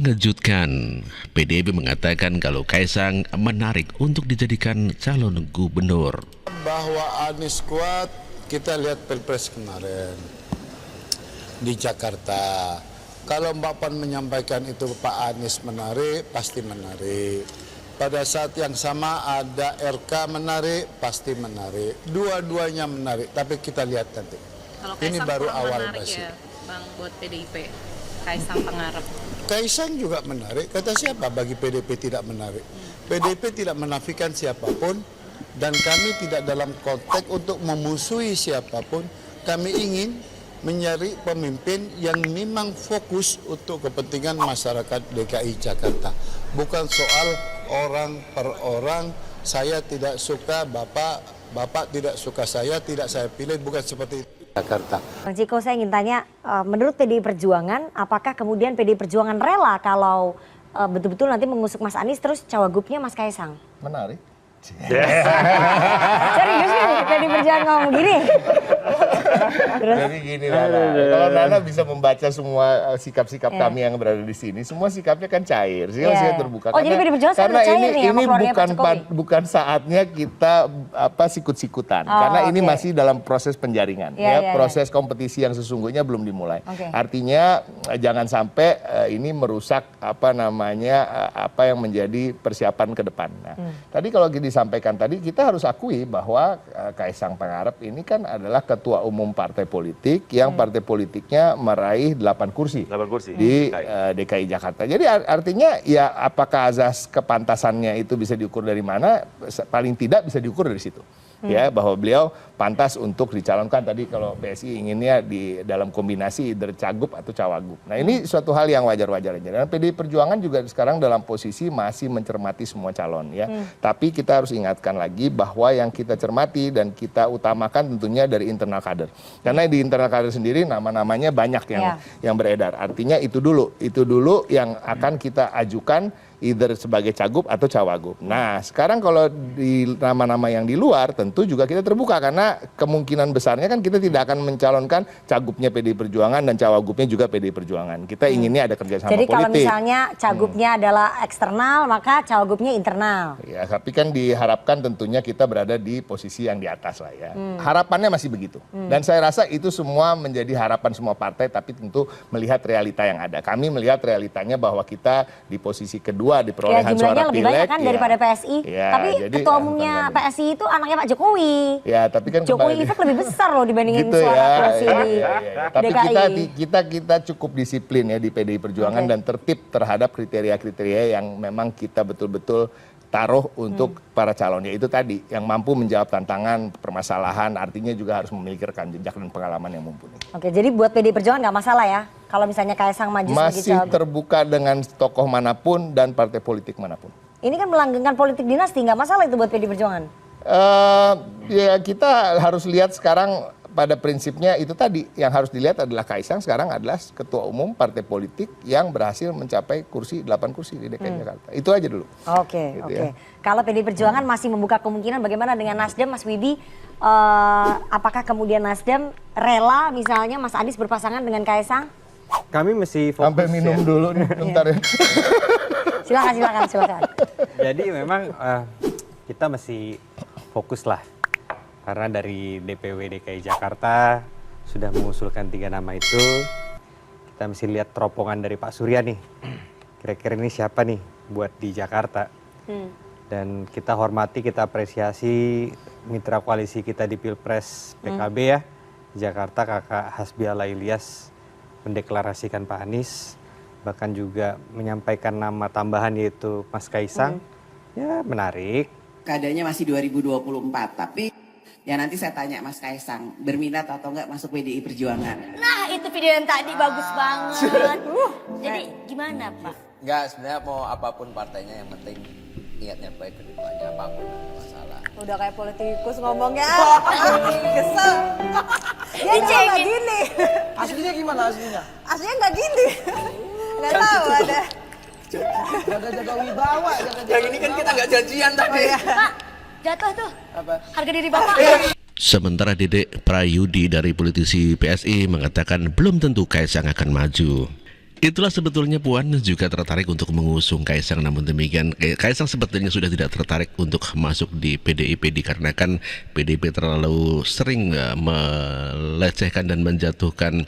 mengejutkan. PDIP mengatakan kalau Kaisang menarik untuk dijadikan calon gubernur. Bahwa Anies kuat, kita lihat Pilpres kemarin di Jakarta. Kalau Mbak Puan menyampaikan itu Pak Anies menarik, pasti menarik. Pada saat yang sama ada RK menarik, pasti menarik. Dua-duanya menarik, tapi kita lihat nanti. Kalau ini baru awal masih. Ya, Bang, buat PDIP, Kaisang Pangarep. Kaisang juga menarik, kata siapa bagi PDIP tidak menarik? PDIP tidak menafikan siapapun dan kami tidak dalam konteks untuk memusuhi siapapun. Kami ingin mencari pemimpin yang memang fokus untuk kepentingan masyarakat DKI Jakarta. Bukan soal orang per orang, saya tidak suka Bapak, Bapak tidak suka saya, tidak saya pilih, bukan seperti itu. Jakarta. Bang Ciko, saya ingin tanya, menurut PDI Perjuangan, apakah kemudian PDI Perjuangan rela kalau betul-betul nanti mengusung Mas Anies terus cawagupnya Mas Kaisang? Menarik. Serius nih, PDI Perjuangan ngomong gini? Terus? Jadi gini Nana, kalau Nana bisa membaca semua sikap-sikap kami yang berada di sini, semua sikapnya kan cair, saya terbuka. Oh, jadi PDI Perjuangan karena cair nih ini bukan saatnya kita sikut-sikutan, karena ini masih dalam proses penjaringan, proses kompetisi yang sesungguhnya belum dimulai. Artinya jangan sampai ini merusak apa yang menjadi persiapan ke depan. Nah, tadi kalau disampaikan tadi, kita harus akui bahwa Kaisang Pangarep ini kan adalah ketua umum partai politik yang partai politiknya meraih 8 kursi di DKI Jakarta. Jadi artinya ya apakah azas kepantasannya itu bisa diukur dari mana? Paling tidak bisa diukur dari situ. Ya, bahwa beliau pantas untuk dicalonkan tadi kalau PSI inginnya di dalam kombinasi either cagup atau cawagup. Nah, ini suatu hal yang wajar-wajar aja. Dan PDI Perjuangan juga sekarang dalam posisi masih mencermati semua calon ya. Tapi kita harus ingatkan lagi bahwa yang kita cermati dan kita utamakan tentunya dari internal kader. Karena di internal kader sendiri nama-namanya banyak yang beredar. Artinya itu dulu yang akan kita ajukan either sebagai cagup atau cawagup. Nah, sekarang kalau di nama-nama yang di luar tentu juga kita terbuka karena kemungkinan besarnya kan kita tidak akan mencalonkan cagupnya PDI Perjuangan dan cawagupnya juga PDI Perjuangan. Kita inginnya ada kerjasama politik. Jadi kalau misalnya cagupnya adalah eksternal, maka cawagupnya internal. Ya, tapi kan diharapkan tentunya kita berada di posisi yang di atas lah ya. Harapannya masih begitu. Dan saya rasa itu semua menjadi harapan semua partai, tapi tentu melihat realita yang ada. Kami melihat realitanya bahwa kita di posisi kedua di perolehan suara lebih pileg banyak kan daripada PSI. Tapi ketua umumnya PSI itu anaknya Pak Jokowi. Ya, tapi kan Jokowi efek lebih besar loh dibandingin gitu suara kursi di Tapi DKI. kita cukup disiplin ya di PDI Perjuangan dan tertib terhadap kriteria-kriteria yang memang kita betul-betul taruh untuk para calonnya. Itu tadi yang mampu menjawab tantangan, permasalahan, artinya juga harus memiliki rekam jejak dan pengalaman yang mumpuni. Oke, jadi buat PDI Perjuangan nggak masalah ya kalau misalnya Kaisang maju sebagai masih terbuka dengan tokoh manapun dan partai politik manapun. Ini kan melanggengkan politik dinasti, nggak masalah itu buat PDI Perjuangan? Ya kita harus lihat sekarang pada prinsipnya itu tadi yang harus dilihat adalah Kaisang sekarang adalah ketua umum partai politik yang berhasil mencapai 8 kursi di DKI Jakarta. Itu aja dulu. Oke. Ya. Kalau PDI Perjuangan masih membuka kemungkinan bagaimana dengan Nasdem, Mas Widi? Apakah kemudian Nasdem rela misalnya Mas Anies berpasangan dengan Kaisang? Kami masih fokus. Sampai minum dulu nih bentar ya. Silakan. Jadi memang kita masih fokus lah. Karena dari DPW DKI Jakarta sudah mengusulkan 3 nama itu. Kita mesti lihat teropongan dari Pak Surya nih. Kira-kira ini siapa nih buat di Jakarta. Dan kita hormati, kita apresiasi mitra koalisi kita di Pilpres PKB ya. Jakarta Kakak Hasbiala Ilyas mendeklarasikan Pak Anies. Bahkan juga menyampaikan nama tambahan yaitu Mas Kaisang. Ya menarik. Keadaannya masih 2024, tapi ya nanti saya tanya Mas Kaisang, berminat atau enggak masuk PDI Perjuangan? Nah itu video yang tadi bagus banget. Jadi gimana Pak? Enggak, sebenarnya mau apapun partainya yang penting niatnya baik ke depannya, apapun enggak masalah. Udah kayak politikus ngomongnya. Kesel. Dia nggak gini. Aslinya gimana aslinya? Aslinya nggak gini. Nggak tahu ada. Jaga-jaga wibawa. Yang ini kan kita nggak janjian tadi. Pak, jatuh tuh. Apa? Harga diri Bapak. Sementara Dedek Prayudi dari politisi PSI mengatakan belum tentu Kaisang akan maju. Itulah sebetulnya Puan juga tertarik untuk mengusung Kaisang, namun demikian Kaisang sebetulnya sudah tidak tertarik untuk masuk di PDIP dikarenakan PDIP terlalu sering melecehkan dan menjatuhkan.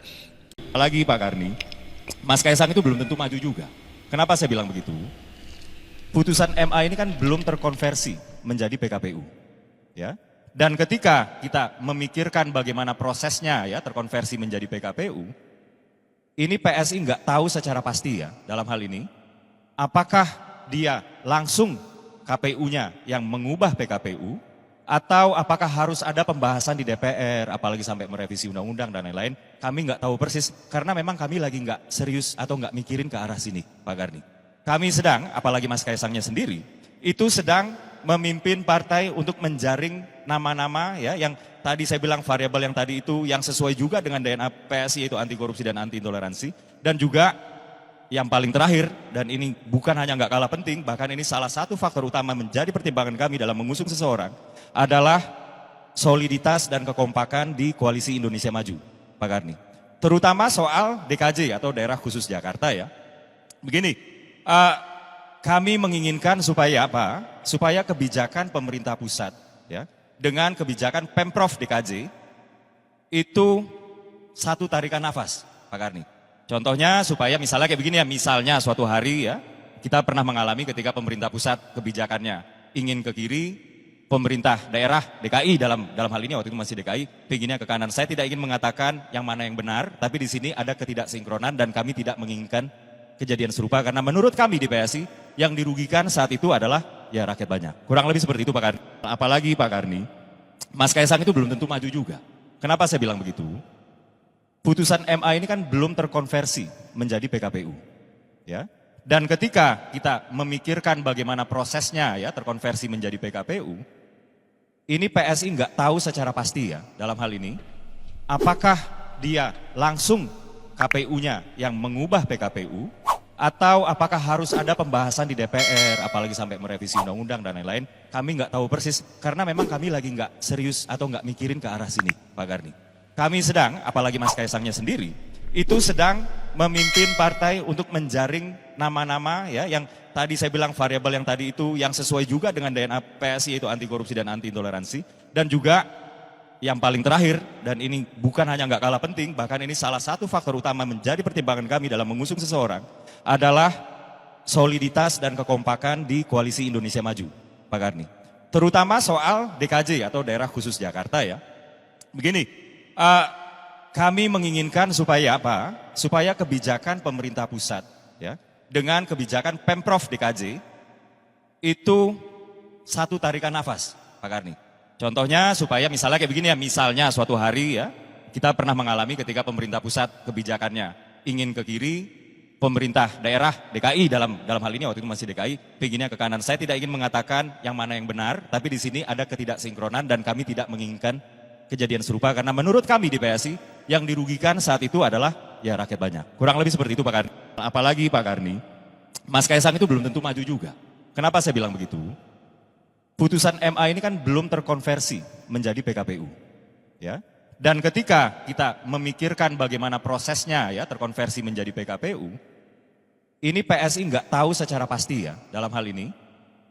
Lagi Pak Karni, Mas Kaisang itu belum tentu maju juga. Kenapa saya bilang begitu? Putusan MA ini kan belum terkonversi menjadi PKPU, ya. Dan ketika kita memikirkan bagaimana prosesnya ya terkonversi menjadi PKPU, ini PSI nggak tahu secara pasti ya dalam hal ini, apakah dia langsung KPU-nya yang mengubah PKPU, atau apakah harus ada pembahasan di DPR, apalagi sampai merevisi undang-undang dan lain-lain. Kami nggak tahu persis, karena memang kami lagi nggak serius atau nggak mikirin ke arah sini, Pak Karni. Kami sedang, apalagi Mas Kaisangnya sendiri, itu sedang memimpin partai untuk menjaring nama-nama ya yang tadi saya bilang variabel yang tadi itu yang sesuai juga dengan DNA PSI, yaitu anti korupsi dan anti intoleransi. Dan juga yang paling terakhir, dan ini bukan hanya nggak kalah penting, bahkan ini salah satu faktor utama menjadi pertimbangan kami dalam mengusung seseorang, adalah soliditas dan kekompakan di Koalisi Indonesia Maju, Pak Karni. Terutama soal DKJ atau daerah khusus Jakarta ya. Begini, kami menginginkan supaya apa? Supaya kebijakan pemerintah pusat ya dengan kebijakan Pemprov DKJ itu satu tarikan nafas, Pak Karni. Contohnya supaya misalnya kayak begini ya, misalnya suatu hari ya kita pernah mengalami ketika pemerintah pusat kebijakannya ingin ke kiri, pemerintah daerah DKI dalam hal ini waktu itu masih DKI pinginnya ke kanan. Saya tidak ingin mengatakan yang mana yang benar, tapi di sini ada ketidaksinkronan dan kami tidak menginginkan kejadian serupa karena menurut kami di PSI yang dirugikan saat itu adalah ya rakyat banyak. Kurang lebih seperti itu Pak Karni. Apalagi Pak Karni, Mas Kaisang itu belum tentu maju juga. Kenapa saya bilang begitu? Putusan MA ini kan belum terkonversi menjadi PKPU. Ya. Dan ketika kita memikirkan bagaimana prosesnya ya terkonversi menjadi PKPU, ini PSI nggak tahu secara pasti ya dalam hal ini, apakah dia langsung KPU-nya yang mengubah PKPU, atau apakah harus ada pembahasan di DPR, apalagi sampai merevisi undang-undang dan lain-lain. Kami nggak tahu persis, karena memang kami lagi nggak serius atau nggak mikirin ke arah sini, Pak Karni. Kami sedang, apalagi Mas Kaisangnya sendiri, itu sedang memimpin partai untuk menjaring nama-nama ya yang tadi saya bilang variabel yang tadi itu yang sesuai juga dengan DNA PSI, yaitu anti korupsi dan anti intoleransi. Dan juga yang paling terakhir, dan ini bukan hanya nggak kalah penting, bahkan ini salah satu faktor utama menjadi pertimbangan kami dalam mengusung seseorang, adalah soliditas dan kekompakan di Koalisi Indonesia Maju, Pak Karni. Terutama soal DKJ atau daerah khusus Jakarta ya. Begini, kami menginginkan supaya apa? Supaya kebijakan pemerintah pusat ya dengan kebijakan Pemprov DKJ itu satu tarikan nafas, Pak Karni. Contohnya supaya misalnya kayak begini ya, misalnya suatu hari ya kita pernah mengalami ketika pemerintah pusat kebijakannya ingin ke kiri, pemerintah daerah DKI dalam hal ini waktu itu masih DKI pinginnya ke kanan. Saya tidak ingin mengatakan yang mana yang benar, tapi di sini ada ketidaksinkronan dan kami tidak menginginkan kejadian serupa karena menurut kami di PSI yang dirugikan saat itu adalah ya rakyat banyak. Kurang lebih seperti itu Pak Karni. Apalagi Pak Karni, Mas Kaisang itu belum tentu maju juga. Kenapa saya bilang begitu? Putusan MA ini kan belum terkonversi menjadi PKPU. Ya. Dan ketika kita memikirkan bagaimana prosesnya ya terkonversi menjadi PKPU, ini PSI nggak tahu secara pasti ya dalam hal ini,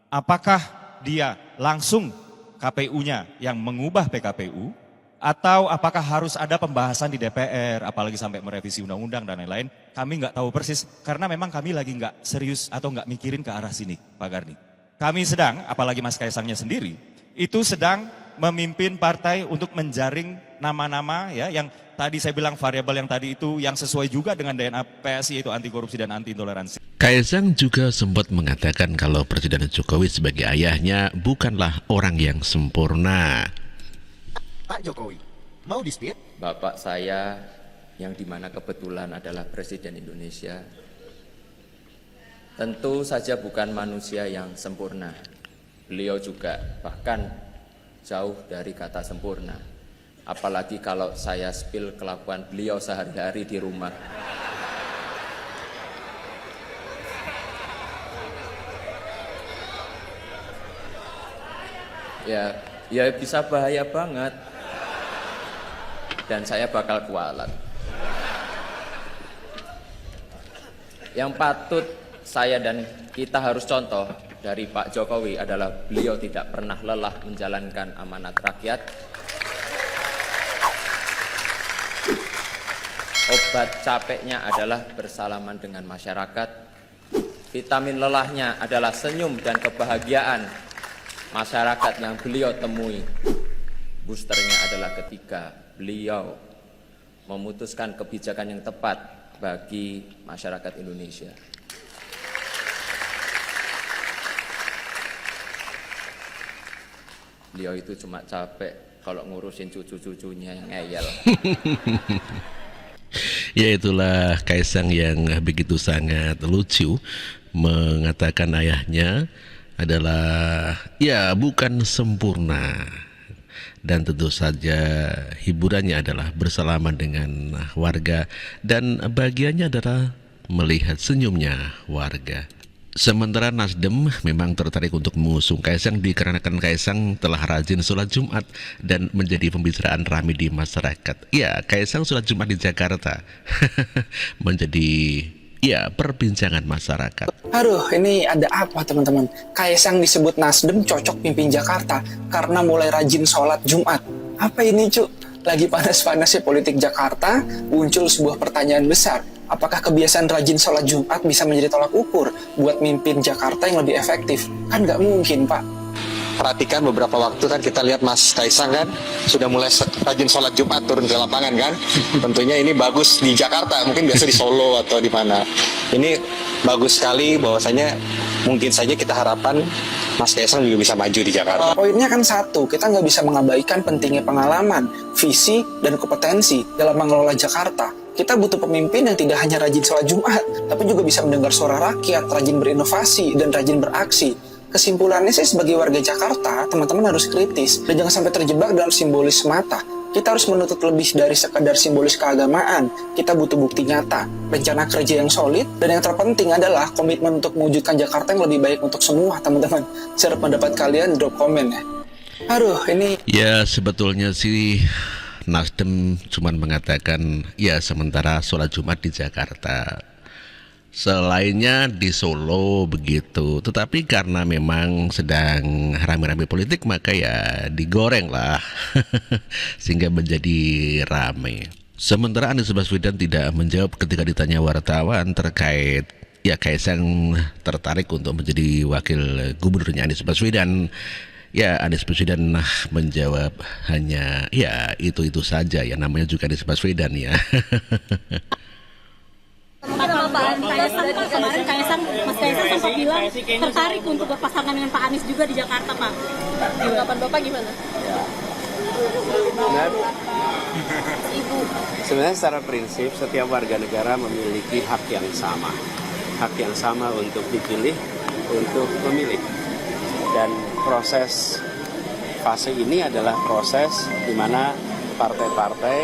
apakah dia langsung KPU-nya yang mengubah PKPU, atau apakah harus ada pembahasan di DPR, apalagi sampai merevisi undang-undang dan lain-lain. Kami nggak tahu persis, karena memang kami lagi nggak serius atau nggak mikirin ke arah sini, Pak Karni. Kami sedang, apalagi Mas Kaisangnya sendiri, itu sedang memimpin partai untuk menjaring nama-nama ya yang tadi saya bilang variabel yang tadi itu yang sesuai juga dengan DNA PSI, yaitu anti korupsi dan anti intoleransi. Kaisang juga sempat mengatakan kalau Presiden Jokowi sebagai ayahnya bukanlah orang yang sempurna. Pak Jokowi, mau dispute? Bapak saya yang dimana kebetulan adalah Presiden Indonesia, tentu saja bukan manusia yang sempurna. Beliau juga bahkan jauh dari kata sempurna. Apalagi kalau saya spill kelakuan beliau sehari-hari di rumah. Ya bisa bahaya banget. Dan saya bakal kualat. Yang patut saya dan kita harus contoh dari Pak Jokowi adalah beliau tidak pernah lelah menjalankan amanat rakyat. Obat capeknya adalah bersalaman dengan masyarakat. Vitamin lelahnya adalah senyum dan kebahagiaan masyarakat yang beliau temui. Boosternya adalah ketika beliau memutuskan kebijakan yang tepat bagi masyarakat Indonesia. Beliau itu cuma capek kalau ngurusin cucu-cucunya yang ngeyel. Ya, itulah Kaisang yang begitu sangat lucu mengatakan ayahnya adalah ya bukan sempurna, dan tentu saja hiburannya adalah bersalaman dengan warga dan bagiannya adalah melihat senyumnya warga. Sementara Nasdem memang tertarik untuk mengusung Kaisang dikarenakan Kaisang telah rajin sholat Jumat dan menjadi pembicaraan ramai di masyarakat. Ya, Kaisang sholat Jumat di Jakarta menjadi ya perbincangan masyarakat. Aduh, ini ada apa teman-teman? Kaisang disebut Nasdem cocok pimpin Jakarta karena mulai rajin sholat Jumat. Apa ini, Cuk? Lagi panas-panasnya politik Jakarta, muncul sebuah pertanyaan besar. Apakah kebiasaan rajin sholat Jumat bisa menjadi tolak ukur buat mimpin Jakarta yang lebih efektif? Kan nggak mungkin, Pak. Perhatikan beberapa waktu kan kita lihat Mas Kaisang kan sudah mulai rajin sholat Jumat turun ke lapangan kan. Tentunya ini bagus di Jakarta, mungkin biasa di Solo atau di mana. Ini bagus sekali bahwasanya mungkin saja kita harapkan Mas Kaisang juga bisa maju di Jakarta. Poinnya kan satu, kita nggak bisa mengabaikan pentingnya pengalaman, visi, dan kompetensi dalam mengelola Jakarta. Kita butuh pemimpin yang tidak hanya rajin sholat Jumat, tapi juga bisa mendengar suara rakyat, rajin berinovasi, dan rajin beraksi. Kesimpulannya sih sebagai warga Jakarta, teman-teman harus kritis, dan jangan sampai terjebak dalam simbolis semata. Kita harus menuntut lebih dari sekadar simbolis keagamaan. Kita butuh bukti nyata, rencana kerja yang solid, dan yang terpenting adalah komitmen untuk mewujudkan Jakarta yang lebih baik untuk semua, teman-teman. Share pendapat kalian, drop komen ya. Aduh, ini... Ya, sebetulnya sih Nasdem cuma mengatakan ya sementara sholat Jumat di Jakarta, selainnya di Solo begitu. Tetapi karena memang sedang rame-rame politik maka ya digoreng lah sehingga menjadi rame. Sementara Anies Baswedan tidak menjawab ketika ditanya wartawan terkait ya Kaisang tertarik untuk menjadi wakil gubernurnya Anies Baswedan. Ya, Anies Baswedan menjawab hanya ya itu saja, ya namanya juga Anies Baswedan ya. Kemarin Mas Kaisang sempat bilang tertarik untuk berpasangan dengan Pak Anies juga di Jakarta, Pak. Tanggapan Bapak gimana? Sebenarnya secara prinsip setiap warga negara memiliki hak yang sama untuk dipilih, untuk memilih. Dan proses fase ini adalah proses di mana partai-partai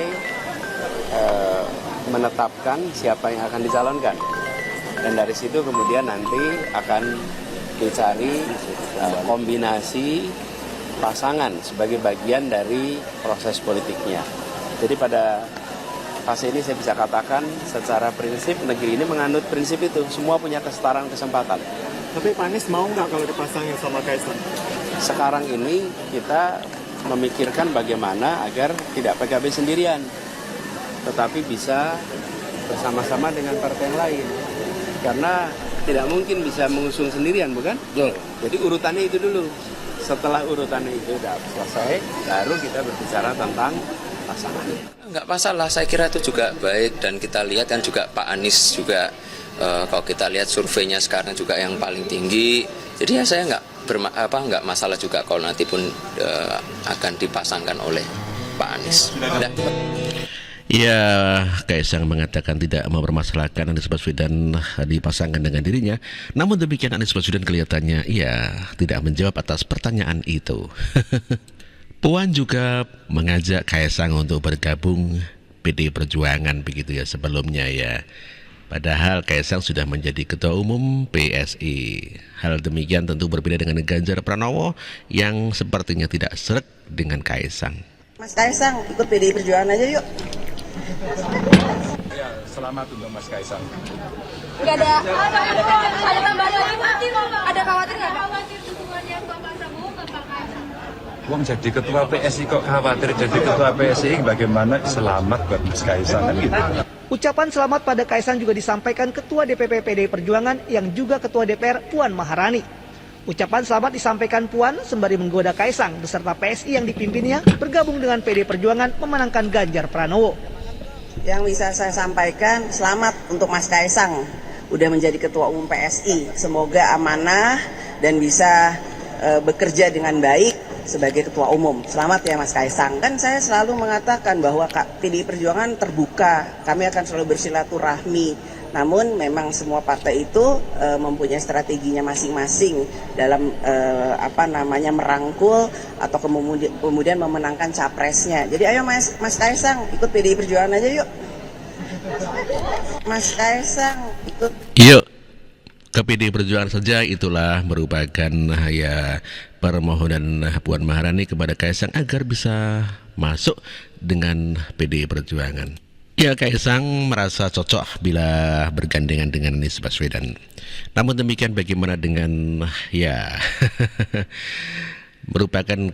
menetapkan siapa yang akan dicalonkan. Dan dari situ kemudian nanti akan dicari kombinasi pasangan sebagai bagian dari proses politiknya. Jadi pada fase ini saya bisa katakan secara prinsip negeri ini menganut prinsip itu. Semua punya kesetaraan kesempatan. Tapi Pak Anies mau nggak kalau dipasangin sama Kaisang? Sekarang ini kita memikirkan bagaimana agar tidak PKB sendirian, tetapi bisa bersama-sama dengan partai yang lain. Karena tidak mungkin bisa mengusung sendirian, bukan? Jadi urutannya itu dulu. Setelah urutannya itu sudah selesai, baru kita berbicara tentang pasangan. Enggak masalah, saya kira itu juga baik, dan kita lihat kan juga Pak Anies juga kalau kita lihat surveinya sekarang juga yang paling tinggi. Jadi ya saya nggak masalah juga kalau nanti pun akan dipasangkan oleh Pak Anies. Ya, Kaisang mengatakan tidak mempermasalahkan Anies Baswedan dipasangkan dengan dirinya. Namun demikian Anies Baswedan kelihatannya tidak menjawab atas pertanyaan itu. Puan juga mengajak Kaisang untuk bergabung PDI Perjuangan begitu ya sebelumnya ya. Padahal Kaisang sudah menjadi ketua umum PSI. Hal demikian tentu berbeda dengan Ganjar Pranowo yang sepertinya tidak sreg dengan Kaisang. Mas Kaisang ikut PDI Perjuangan aja yuk. Ya, selamat untuk Mas Kaisang. Nggak ada tambahan lagi Pak? Ada khawatir nggak Pak? Wong jadi ketua PSI kok khawatir, jadi ketua PSI bagaimana selamat buat Mas Kaisang kan gitu. Ucapan selamat pada Kaisang juga disampaikan Ketua DPP PDI Perjuangan yang juga Ketua DPR Puan Maharani. Ucapan selamat disampaikan Puan sembari menggoda Kaisang beserta PSI yang dipimpinnya bergabung dengan PDI Perjuangan memenangkan Ganjar Pranowo. Yang bisa saya sampaikan, selamat untuk Mas Kaisang udah menjadi Ketua Umum PSI. Semoga amanah dan bisa bekerja dengan baik sebagai Ketua Umum. Selamat ya Mas Kaisang. Kan saya selalu mengatakan bahwa PDI Perjuangan terbuka, kami akan selalu bersilaturahmi. Namun memang semua partai itu mempunyai strateginya masing-masing dalam merangkul atau kemudian memenangkan capresnya. Jadi ayo Mas Kaisang ikut PDI Perjuangan aja yuk. Mas Kaisang ikut. Yuk ke PDI Perjuangan saja. Itulah merupakan ya permohonan Puan Maharani kepada Kaisang agar bisa masuk dengan PDI Perjuangan. Ya, Kaisang merasa cocok bila bergandengan dengan Anies Baswedan. Namun demikian bagaimana dengan ya merupakan